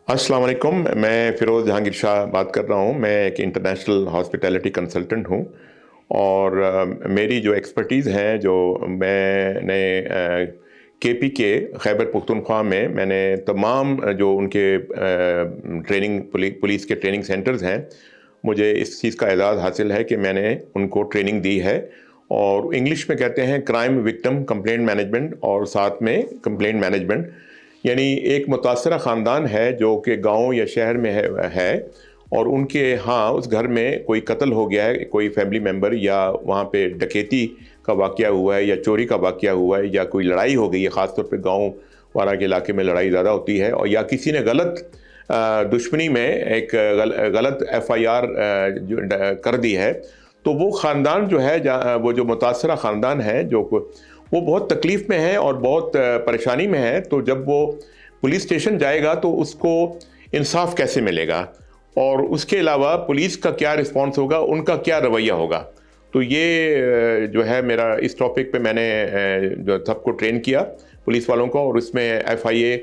अस्सलाम वालेकुम। मैं फ़िरोज़ जहांगीर शाह बात कर रहा हूँ। मैं एक इंटरनेशनल हॉस्पिटैलिटी कंसल्टेंट हूँ और मेरी जो एक्सपर्टीज़ है, जो मैंने केपीके खैबर पख्तूनख्वा में मैंने तमाम जो उनके ट्रेनिंग पुलिस के ट्रेनिंग सेंटर्स हैं, मुझे इस चीज़ का एजाज़ हासिल है कि मैंने उनको ट्रेनिंग दी है। और इंग्लिश में कहते हैं क्राइम विक्टिम कंप्लेंट मैनेजमेंट और साथ में कंप्लेंट मैनेजमेंट। यानी एक मुतासरा ख़ानदान है जो कि गांव या शहर में है और उनके यहाँ उस घर में कोई कत्ल हो गया है, कोई फैमिली मेम्बर, या वहाँ पे डकैती का वाक़या हुआ है या चोरी का वाक़या हुआ है या कोई लड़ाई हो गई है। ख़ास तौर पे गांव वाला के इलाके में लड़ाई ज़्यादा होती है, और या किसी ने गलत दुश्मनी में एक गलत एफआईआर कर दी है। तो वो ख़ानदान जो है, वो जो मुतासरा ख़ानदान है, जो वो बहुत तकलीफ़ में है और बहुत परेशानी में है। तो जब वो पुलिस स्टेशन जाएगा तो उसको इंसाफ कैसे मिलेगा, और उसके अलावा पुलिस का क्या रिस्पॉन्स होगा, उनका क्या रवैया होगा। तो ये जो है मेरा, इस टॉपिक पे मैंने जो सबको ट्रेन किया पुलिस वालों को, और इसमें एफआईए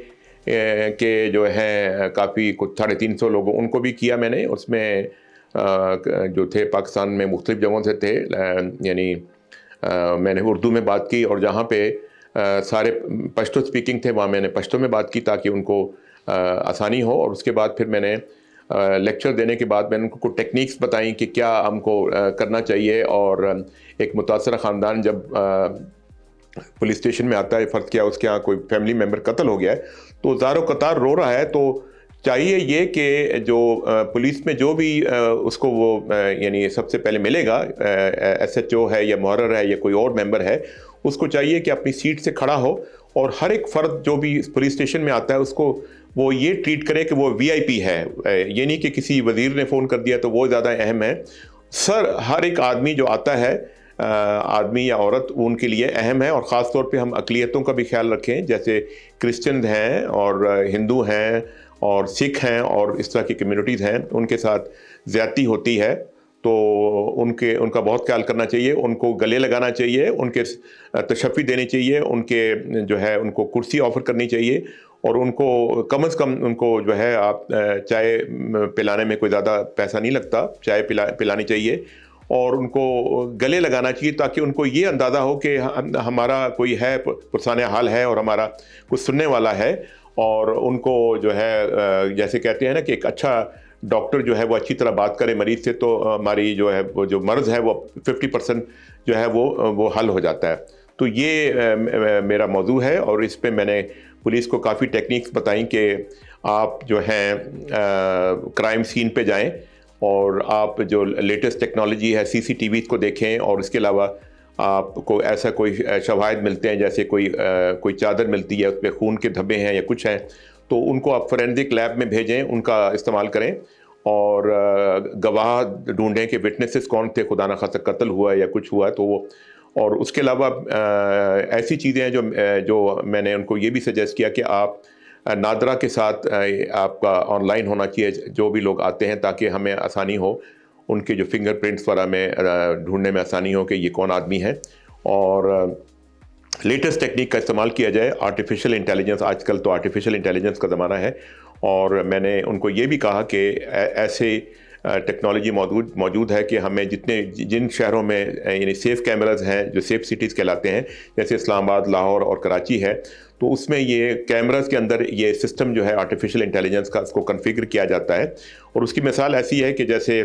के जो है काफ़ी कुछ 350 लोगों उनको भी किया मैंने। उसमें जो थे पाकिस्तान में मुख्तलिफ जगहों से थे, यानी मैंने उर्दू में बात की, और जहाँ पे सारे पश्तो स्पीकिंग थे वहाँ मैंने पश्तो में बात की ताकि उनको आसानी हो। और उसके बाद फिर मैंने लेक्चर देने के बाद मैंने उनको टेक्निक्स बताई कि क्या हमको करना चाहिए। और एक मुतासरा ख़ानदान जब पुलिस स्टेशन में आता है, फ़र्ज़ किया उसके यहाँ कोई फैमिली मेम्बर कत्ल हो गया है, तो ज़ारो कतार रो रहा है, तो चाहिए ये कि जो पुलिस में जो भी उसको वो यानी सबसे पहले मिलेगा, एसएचओ है या मुहर्रर है या कोई और मेंबर है, उसको चाहिए कि अपनी सीट से खड़ा हो और हर एक फ़र्द जो भी पुलिस स्टेशन में आता है उसको वो ये ट्रीट करे कि वो वीआईपी है। ये नहीं कि किसी वज़ीर ने फ़ोन कर दिया तो वो ज़्यादा अहम है। सर, हर एक आदमी जो आता है, आदमी या औरत, उनके लिए अहम है। और ख़ास तौर पे हम अक़लियतों का भी ख्याल रखें, जैसे क्रिश्चियन हैं और हिंदू हैं और सिख हैं और इस तरह की कम्युनिटीज़ हैं, उनके साथ ज़्यादती होती है तो उनका बहुत ख्याल करना चाहिए। उनको गले लगाना चाहिए, उनके तशफ़ी देनी चाहिए, उनके जो है उनको कुर्सी ऑफ़र करनी चाहिए, और उनको कम से कम उनको जो है आप चाय पिलाने में कोई ज़्यादा पैसा नहीं लगता, चाय पिलानी चाहिए और उनको गले लगाना चाहिए ताकि उनको ये अंदाज़ा हो कि हमारा कोई है, पुरसाने हाल है और हमारा कुछ सुनने वाला है। और उनको जो है जैसे कहते हैं ना कि एक अच्छा डॉक्टर जो है वो अच्छी तरह बात करे मरीज़ से, तो हमारी जो है वो जो मर्ज़ है वो 50% जो है वो हल हो जाता है। तो ये मेरा मौजू है, और इस पे मैंने पुलिस को काफ़ी टेक्निक्स बताई कि आप जो हैं क्राइम सीन पे जाएं और आप जो लेटेस्ट टेक्नोलॉजी है सीसीटीवीज़ को देखें, और इसके अलावा आपको ऐसा कोई शवाहिद मिलते हैं, जैसे कोई चादर मिलती है उस पर खून के धब्बे हैं या कुछ हैं, तो उनको आप फोरेंसिक लैब में भेजें, उनका इस्तेमाल करें और गवाह ढूंढें कि विटनेसेस कौन थे, खुदा न खास्ता कत्ल हुआ है या कुछ हुआ है तो वो। और उसके अलावा ऐसी चीज़ें हैं जो मैंने उनको ये भी सजेस्ट किया कि आप नादरा के साथ आपका ऑनलाइन होना चाहिए जो भी लोग आते हैं, ताकि हमें आसानी हो उनके जो फिंगरप्रिंट्स वगैरह में ढूंढने में आसानी हो कि ये कौन आदमी है। और लेटेस्ट टेक्निक का इस्तेमाल किया जाए, आर्टिफिशियल इंटेलिजेंस, आजकल तो आर्टिफिशियल इंटेलिजेंस का ज़माना है। और मैंने उनको ये भी कहा कि ऐसे टेक्नोलॉजी मौजूद है कि हमें जिन शहरों में यानी सेफ़ कैमराज़ हैं, जो सेफ़ सिटीज़ कहलाते हैं, जैसे इस्लामाबाद, लाहौर और कराची है, तो उसमें ये कैमराज़ के अंदर ये सिस्टम जो है आर्टिफिशियल इंटेलिजेंस का, उसको कॉन्फ़िगर किया जाता है। और उसकी मिसाल ऐसी है कि जैसे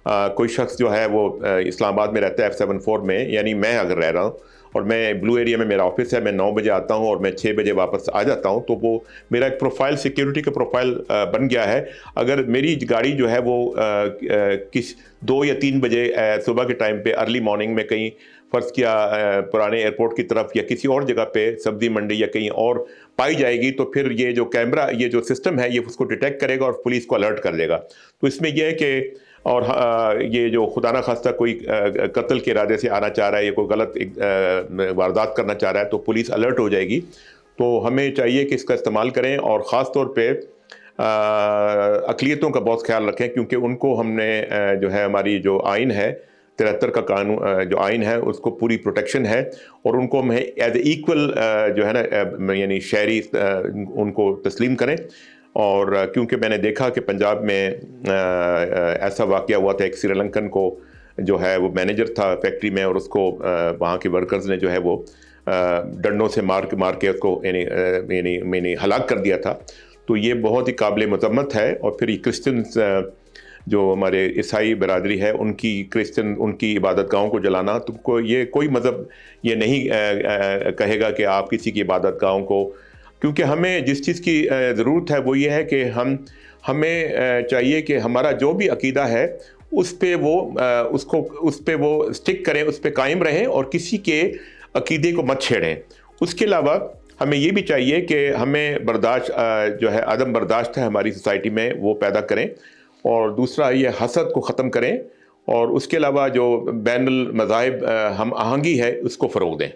कोई शख्स जो है वो इस्लामाबाद में रहता है F74 में, यानी मैं अगर रह रहा हूँ और मैं ब्लू एरिया में मेरा ऑफिस है, मैं 9 बजे आता हूँ और मैं 6 बजे वापस आ जाता हूँ, तो वो मेरा एक प्रोफाइल, सिक्योरिटी का प्रोफाइल बन गया है। अगर मेरी गाड़ी जो है वो किस 2 या 3 बजे सुबह के टाइम पे अर्ली मॉर्निंग में कहीं फ़र्ज़ किया पुराने एयरपोर्ट की तरफ या किसी और जगह पे सब्ज़ी मंडी या कहीं और पाई जाएगी, तो फिर ये जो कैमरा, ये जो सिस्टम है, ये उसको डिटेक्ट करेगा और पुलिस को अलर्ट कर देगा। तो इसमें यह है कि और ये जो खुदा न खास्ता कोई कत्ल के इरादे से आना चाह रहा है या कोई गलत वारदात करना चाह रहा है, तो पुलिस अलर्ट हो जाएगी। तो हमें चाहिए कि इसका इस्तेमाल करें, और ख़ास तौर पे अक़लियतों का बहुत ख्याल रखें, क्योंकि उनको हमने जो है हमारी जो आइन है 73 का कानून जो आइन है उसको पूरी प्रोटेक्शन है, और उनको हम एज ए इक्वल जो है ना यानी शहरी उनको तस्लीम करें। اور کیونکہ میں نے دیکھا کہ پنجاب میں ایسا واقعہ ہوا تھا، ایک سری لنکن کو جو ہے وہ مینیجر تھا فیکٹری میں، اور اس کو وہاں کے ورکرز نے جو ہے وہ ڈنڈوں سے مار کے اس کو یعنی ہلاک کر دیا تھا. تو یہ بہت ہی قابل مذمت ہے. اور پھر یہ کرسچنز جو ہمارے عیسائی برادری ہے، ان کی عبادت گاہوں کو جلانا، تو یہ کوئی مذہب یہ نہیں کہے گا کہ آپ کسی کی عبادت گاہوں کو، کیونکہ ہمیں جس چیز کی ضرورت ہے وہ یہ ہے کہ ہمیں چاہیے کہ ہمارا جو بھی عقیدہ ہے اس پہ وہ اسٹک کریں، اس پہ قائم رہیں اور کسی کے عقیدے کو مت چھیڑیں. اس کے علاوہ ہمیں یہ بھی چاہیے کہ ہمیں برداشت جو ہے عدم برداشت ہے ہماری سوسائٹی میں وہ پیدا کریں، اور دوسرا یہ حسد کو ختم کریں، اور اس کے علاوہ جو بین المذاہب ہم آہنگی ہے اس کو فروغ دیں.